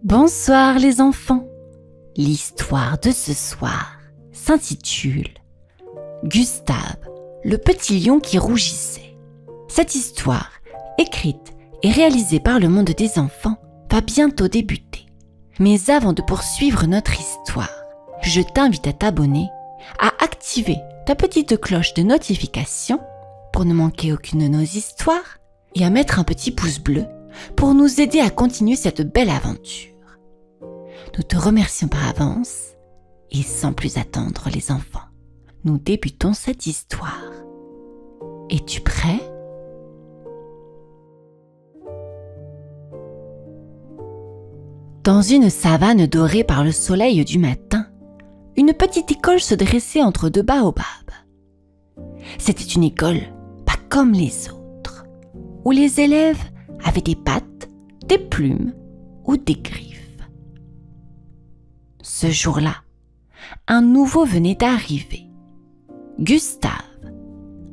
Bonsoir les enfants. L'histoire de ce soir s'intitule Gustave, le petit lion qui rougissait. Cette histoire, écrite et réalisée par le monde des enfants, va bientôt débuter. Mais avant de poursuivre notre histoire, je t'invite à t'abonner, à activer ta petite cloche de notification pour ne manquer aucune de nos histoires et à mettre un petit pouce bleu pour nous aider à continuer cette belle aventure. Nous te remercions par avance et sans plus attendre les enfants, nous débutons cette histoire. Es-tu prêt? Dans une savane dorée par le soleil du matin, une petite école se dressait entre deux baobabs. C'était une école pas comme les autres, où les élèves avaient des pattes, des plumes ou des griffes. Ce jour-là, un nouveau venait d'arriver. Gustave,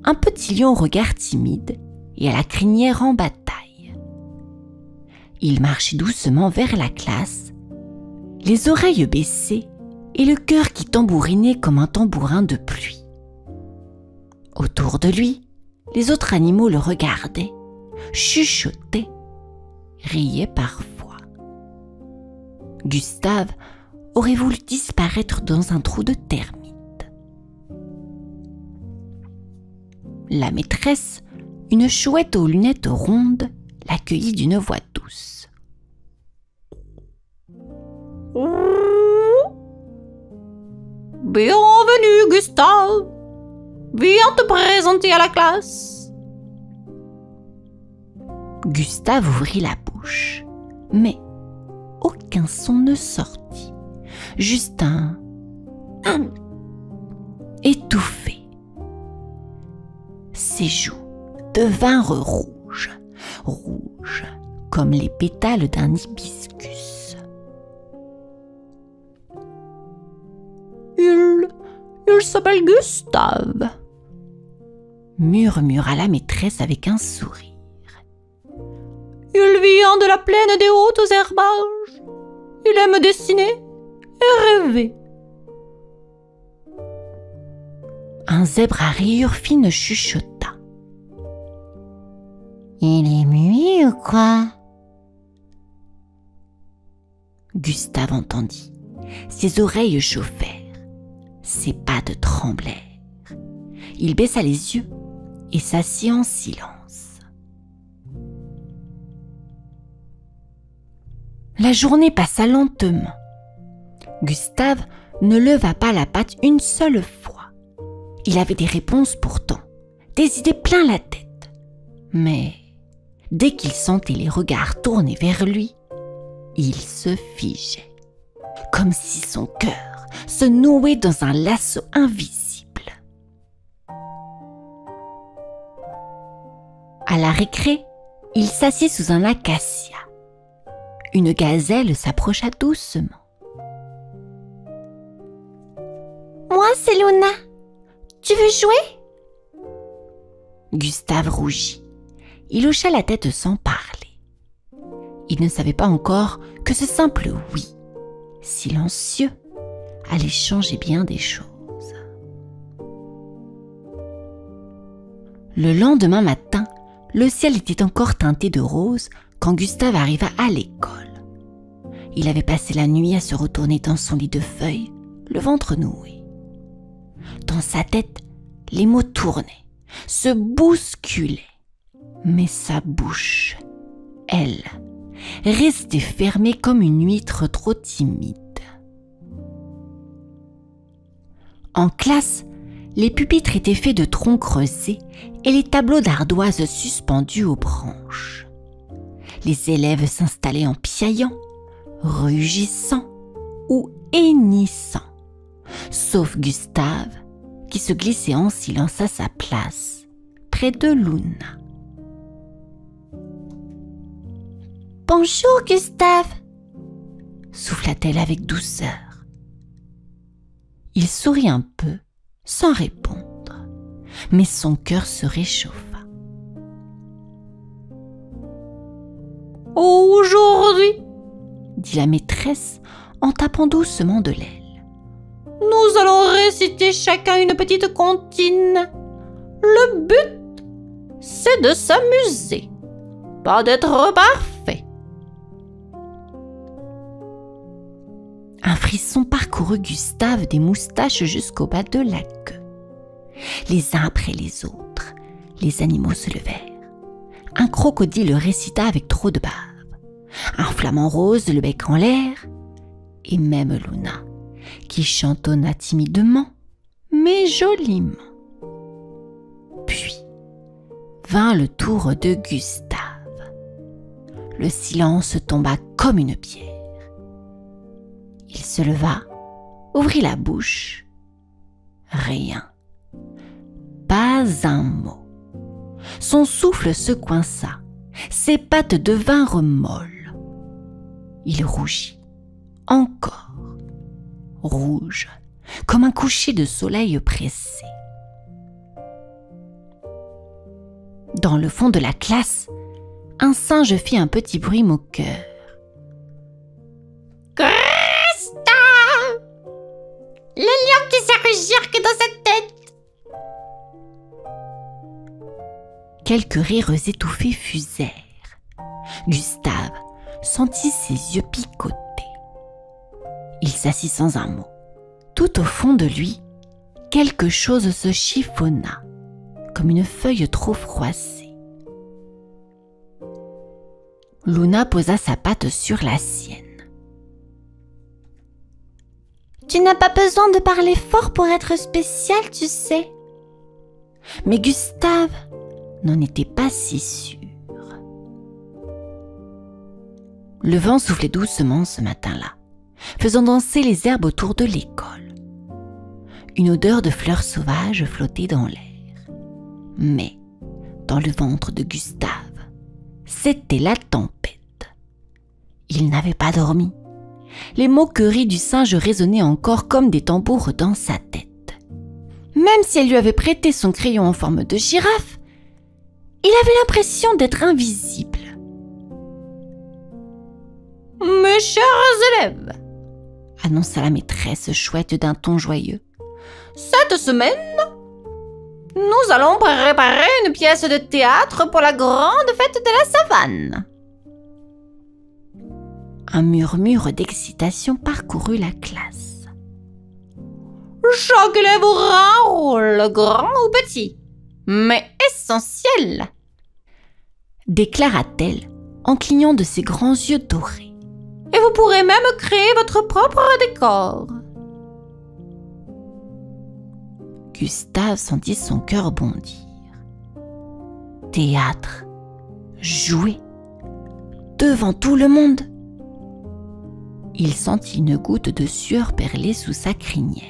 un petit lion au regard timide et à la crinière en bataille. Il marchait doucement vers la classe, les oreilles baissées et le cœur qui tambourinait comme un tambourin de pluie. Autour de lui, les autres animaux le regardaient, chuchotaient, riaient parfois. Gustave aurait voulu disparaître dans un trou de termites. La maîtresse, une chouette aux lunettes rondes, l'accueillit d'une voix douce. Bienvenue, Gustave. Viens te présenter à la classe. Gustave ouvrit la bouche, mais aucun son ne sortit. Juste un étouffé. Ses joues devinrent rouges comme les pétales d'un hibiscus. Il s'appelle Gustave, murmura la maîtresse avec un sourire. Il vient de la plaine des hautes herbages. Il aime dessiner et rêver. Un zèbre à rayures fines chuchota. Il est muet ou quoi? Gustave entendit. Ses oreilles chauffèrent. Ses pattes tremblèrent. Il baissa les yeux et s'assit en silence. La journée passa lentement. Gustave ne leva pas la patte une seule fois. Il avait des réponses pourtant, des idées plein la tête. Mais dès qu'il sentait les regards tournés vers lui, il se figeait, comme si son cœur se nouait dans un lasso invisible. À la récré, il s'assit sous un acacia. Une gazelle s'approcha doucement. Moi, c'est Luna. Tu veux jouer? Gustave rougit. Il hocha la tête sans parler. Il ne savait pas encore que ce simple oui, silencieux, allait changer bien des choses. Le lendemain matin, le ciel était encore teinté de rose quand Gustave arriva à l'école. Il avait passé la nuit à se retourner dans son lit de feuilles, le ventre noué. Dans sa tête, les mots tournaient, se bousculaient. Mais sa bouche, elle, restait fermée comme une huître trop timide. En classe, les pupitres étaient faits de troncs creusés et les tableaux d'ardoises suspendus aux branches. Les élèves s'installaient en piaillant, rugissant ou hennissant, sauf Gustave, qui se glissait en silence à sa place, près de Luna. « Bonjour, Gustave !» souffla-t-elle avec douceur. Il sourit un peu, sans répondre, mais son cœur se réchauffa. Aujourd'hui, dit dit la maîtresse en tapant doucement de l'aile. Nous allons réciter chacun une petite comptine. Le but, c'est de s'amuser, pas d'être parfait. Un frisson parcourut Gustave des moustaches jusqu'au bas de la queue. Les uns après les autres, les animaux se levèrent. Un crocodile récita avec trop de bave. Un flamant rose le bec en l'air. Et même Luna, qui chantonna timidement, mais joliment. Puis vint le tour de Gustave. Le silence tomba comme une pierre. Il se leva, ouvrit la bouche. Rien. Pas un mot. Son souffle se coinça. Ses pattes devinrent molles. Il rougit. Encore. Rouge, comme un coucher de soleil pressé. Dans le fond de la classe, un singe fit un petit bruit moqueur. Le lion qui sait rugir que dans sa tête. Quelques rires étouffés fusèrent. Gustave sentit ses yeux picoter. Il s'assit sans un mot. Tout au fond de lui, quelque chose se chiffonna, comme une feuille trop froissée. Luna posa sa patte sur la sienne. Tu n'as pas besoin de parler fort pour être spécial, tu sais. Mais Gustave n'en était pas si sûr. Le vent soufflait doucement ce matin-là, faisant danser les herbes autour de l'école. Une odeur de fleurs sauvages flottait dans l'air. Mais, dans le ventre de Gustave, c'était la tempête. Il n'avait pas dormi. Les moqueries du singe résonnaient encore comme des tambours dans sa tête. Même si elle lui avait prêté son crayon en forme de girafe, il avait l'impression d'être invisible. « Mes chers élèves !» annonça la maîtresse chouette d'un ton joyeux. « Cette semaine, nous allons préparer une pièce de théâtre pour la grande fête de la savane. » Un murmure d'excitation parcourut la classe. « Chaque élève aura un rôle, grand ou petit, mais essentiel, » déclara-t-elle en clignant de ses grands yeux dorés. « Et vous pourrez même créer votre propre décor. » Gustave sentit son cœur bondir. Théâtre, jouer, devant tout le monde. Il sentit une goutte de sueur perler sous sa crinière.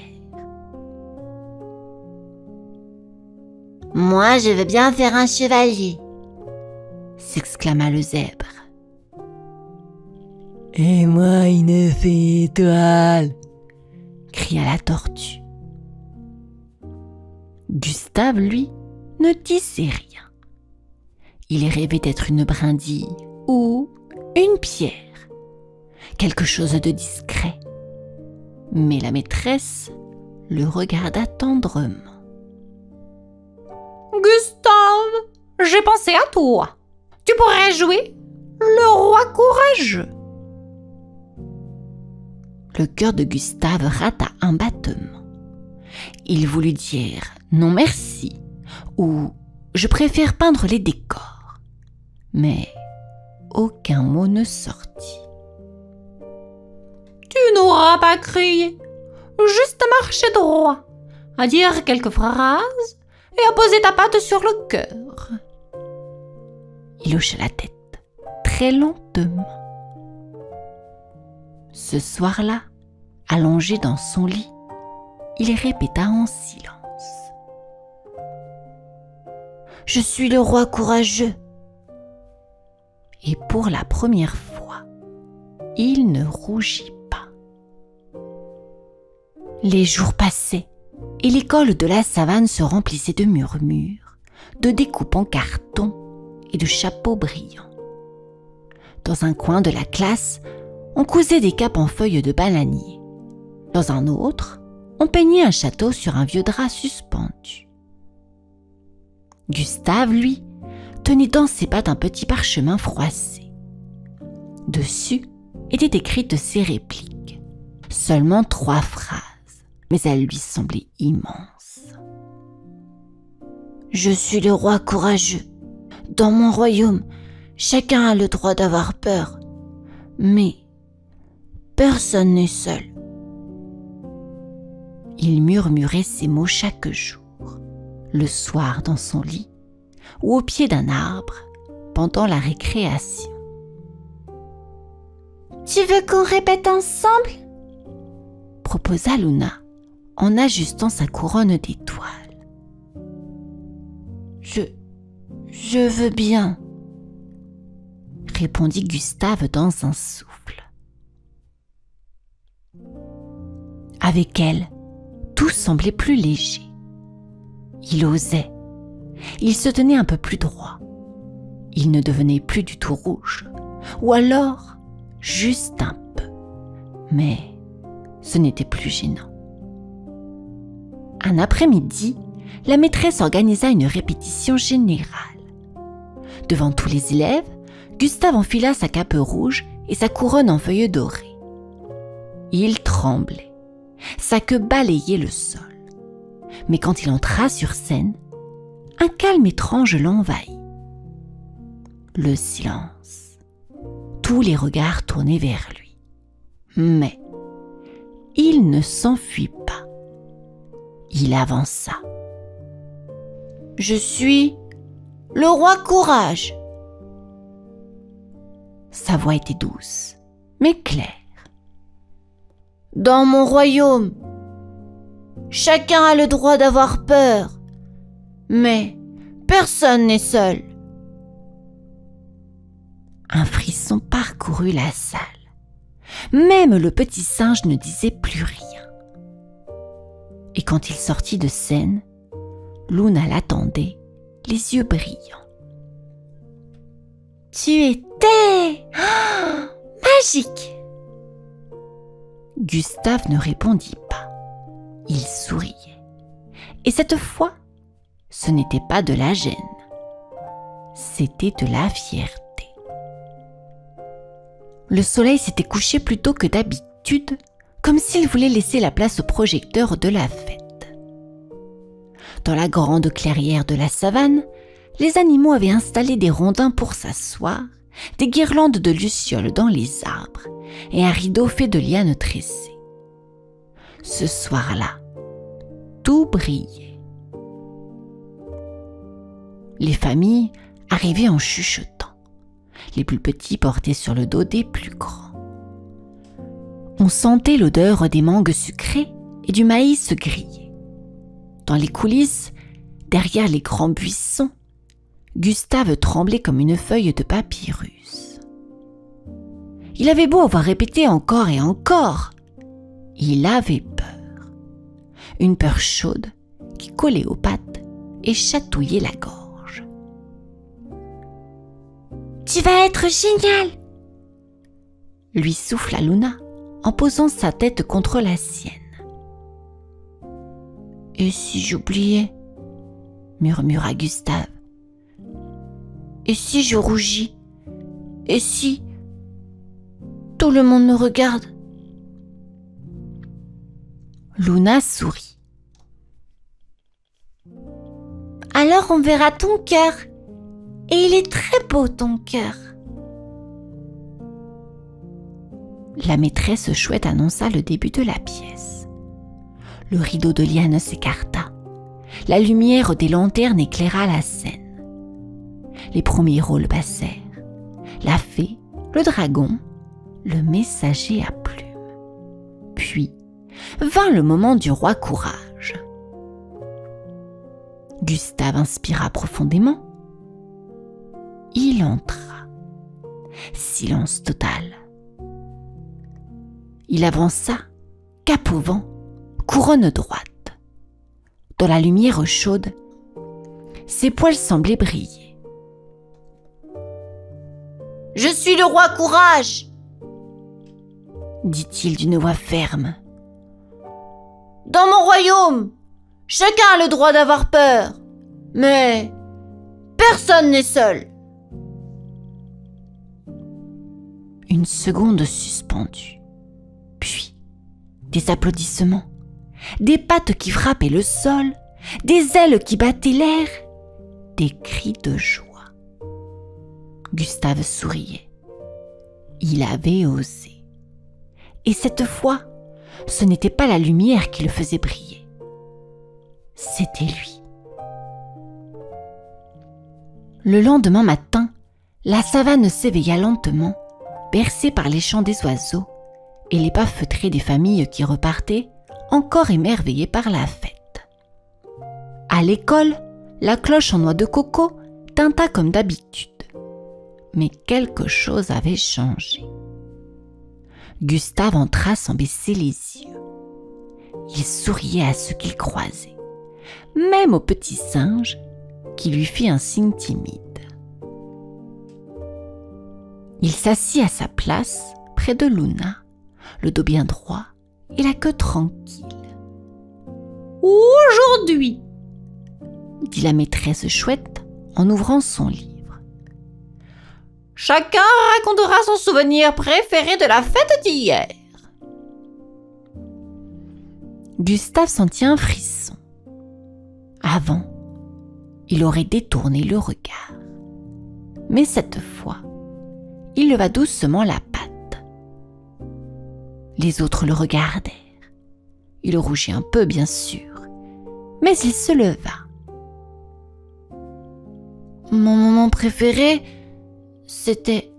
« Moi, je veux bien faire un chevalier !» s'exclama le zèbre. « Et moi, une fée étoile !» cria la tortue. Gustave, lui, ne disait rien. Il rêvait d'être une brindille ou une pierre. Quelque chose de discret. Mais la maîtresse le regarda tendrement. « Gustave, j'ai pensé à toi. Tu pourrais jouer le roi courageux. » Le cœur de Gustave rata un battement. Il voulut dire « non merci » ou « je préfère peindre les décors ». Mais aucun mot ne sortit. Tu n'auras pas crié, juste marcher droit, à dire quelques phrases et à poser ta patte sur le cœur. Il hocha la tête, très lentement. Ce soir-là, allongé dans son lit, il répéta en silence. « Je suis le roi courageux. » Et pour la première fois, il ne rougit pas. Les jours passaient et l'école de la savane se remplissait de murmures, de découpes en carton et de chapeaux brillants. Dans un coin de la classe, on cousait des capes en feuilles de bananier. Dans un autre, on peignait un château sur un vieux drap suspendu. Gustave, lui, tenait dans ses pattes un petit parchemin froissé. Dessus étaient écrites ces répliques, seulement 3 phrases, mais elles lui semblaient immenses. « Je suis le roi courageux. Dans mon royaume, chacun a le droit d'avoir peur, mais personne n'est seul. » Il murmurait ces mots chaque jour, le soir dans son lit ou au pied d'un arbre pendant la récréation. « Tu veux qu'on répète ensemble ?» proposa Luna en ajustant sa couronne d'étoiles. Je veux bien, répondit Gustave dans un souffle. Avec elle, tout semblait plus léger. Il osait. Il se tenait un peu plus droit. Il ne devenait plus du tout rouge. Ou alors, juste un peu. Mais ce n'était plus gênant. Un après-midi, la maîtresse organisa une répétition générale. Devant tous les élèves, Gustave enfila sa cape rouge et sa couronne en feuilles dorées. Il tremblait. Sa queue balayait le sol. Mais quand il entra sur scène, un calme étrange l'envahit. Le silence. Tous les regards tournaient vers lui. Mais il ne s'enfuit pas. Il avança. « Je suis le roi courage. » Sa voix était douce, mais claire. « Dans mon royaume, chacun a le droit d'avoir peur, mais personne n'est seul. » Un frisson parcourut la salle. Même le petit singe ne disait plus rien. Et quand il sortit de scène, Luna l'attendait, les yeux brillants. « Tu étais magique !» Gustave ne répondit pas. Il souriait. Et cette fois, ce n'était pas de la gêne. C'était de la fierté. Le soleil s'était couché plus tôt que d'habitude, comme s'il voulait laisser la place au projecteur de la fête. Dans la grande clairière de la savane, les animaux avaient installé des rondins pour s'asseoir, des guirlandes de lucioles dans les arbres et un rideau fait de lianes tressées. Ce soir-là, tout brillait. Les familles arrivaient en chuchotant. Les plus petits portaient sur le dos des plus grands. On sentait l'odeur des mangues sucrées et du maïs grillé. Dans les coulisses, derrière les grands buissons, Gustave tremblait comme une feuille de papyrus. Il avait beau avoir répété encore et encore, il avait peur. Une peur chaude qui collait aux pattes et chatouillait la gorge. « Tu vas être génial !» lui souffla Luna en posant sa tête contre la sienne. « Et si j'oubliais ?» murmura Gustave. « Et si je rougis? Et si tout le monde me regarde ?» Luna sourit. « Alors on verra ton cœur. Et il est très beau ton cœur. » La maîtresse chouette annonça le début de la pièce. Le rideau de liane s'écarta. La lumière des lanternes éclaira la scène. Les premiers rôles passèrent. La fée, le dragon, le messager à plumes. Puis vint le moment du roi courage. Gustave inspira profondément. Il entra. Silence total. Il avança, cap au vent, couronne droite. Dans la lumière chaude, ses poils semblaient briller. « Je suis le roi courage !» dit-il d'une voix ferme. Dans mon royaume, chacun a le droit d'avoir peur, mais personne n'est seul. Une seconde suspendue, puis des applaudissements, des pattes qui frappaient le sol, des ailes qui battaient l'air, des cris de joie. Gustave souriait. Il avait osé. Et cette fois, ce n'était pas la lumière qui le faisait briller. C'était lui. Le lendemain matin, la savane s'éveilla lentement, bercée par les chants des oiseaux et les pas feutrés des familles qui repartaient, encore émerveillées par la fête. À l'école, la cloche en noix de coco tinta comme d'habitude. Mais quelque chose avait changé. Gustave entra sans baisser les yeux. Il souriait à ceux qu'il croisait, même au petit singe qui lui fit un signe timide. Il s'assit à sa place près de Luna, le dos bien droit et la queue tranquille. « Aujourd'hui, dit la maîtresse chouette en ouvrant son livre. Chacun racontera son souvenir préféré de la fête d'hier. » Gustave sentit un frisson. Avant, il aurait détourné le regard. Mais cette fois, il leva doucement la patte. Les autres le regardèrent. Il rougit un peu, bien sûr, mais il se leva. Mon moment préféré, c'était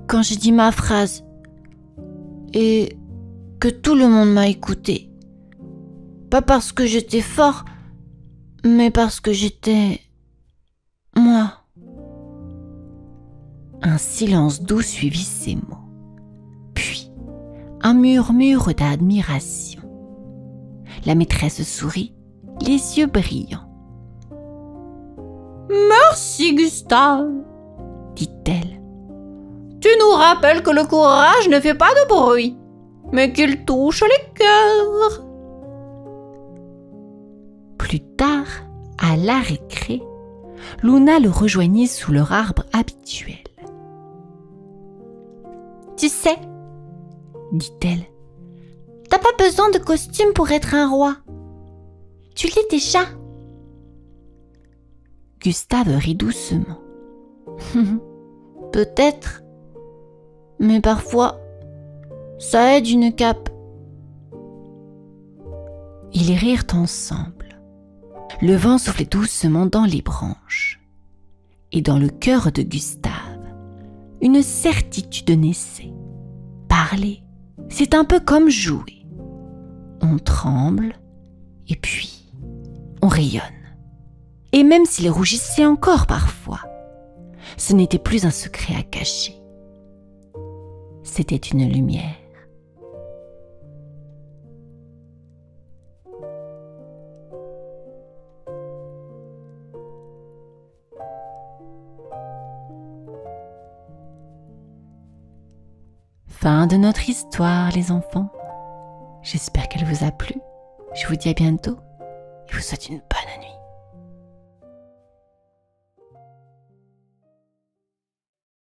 quand j'ai dit ma phrase et que tout le monde m'a écouté. Pas parce que j'étais fort, mais parce que j'étais moi. Un silence doux suivit ces mots. Puis, un murmure d'admiration. La maîtresse sourit, les yeux brillants. « Merci, Gustave, » dit-elle. « Tu nous rappelles que le courage ne fait pas de bruit, mais qu'il touche les cœurs. » Plus tard, à la récré, Luna le rejoignit sous leur arbre habituel. « Tu sais, dit-elle, t'as pas besoin de costume pour être un roi. Tu l'es déjà. » Gustave rit doucement. Peut-être, mais parfois, ça aide une cape. Ils rirent ensemble. Le vent soufflait doucement dans les branches. Et dans le cœur de Gustave, une certitude naissait. Parler, c'est un peu comme jouer. On tremble, et puis on rayonne. Et même s'il rougissait encore parfois, ce n'était plus un secret à cacher. C'était une lumière. Fin de notre histoire, les enfants. J'espère qu'elle vous a plu. Je vous dis à bientôt et vous souhaite une bonne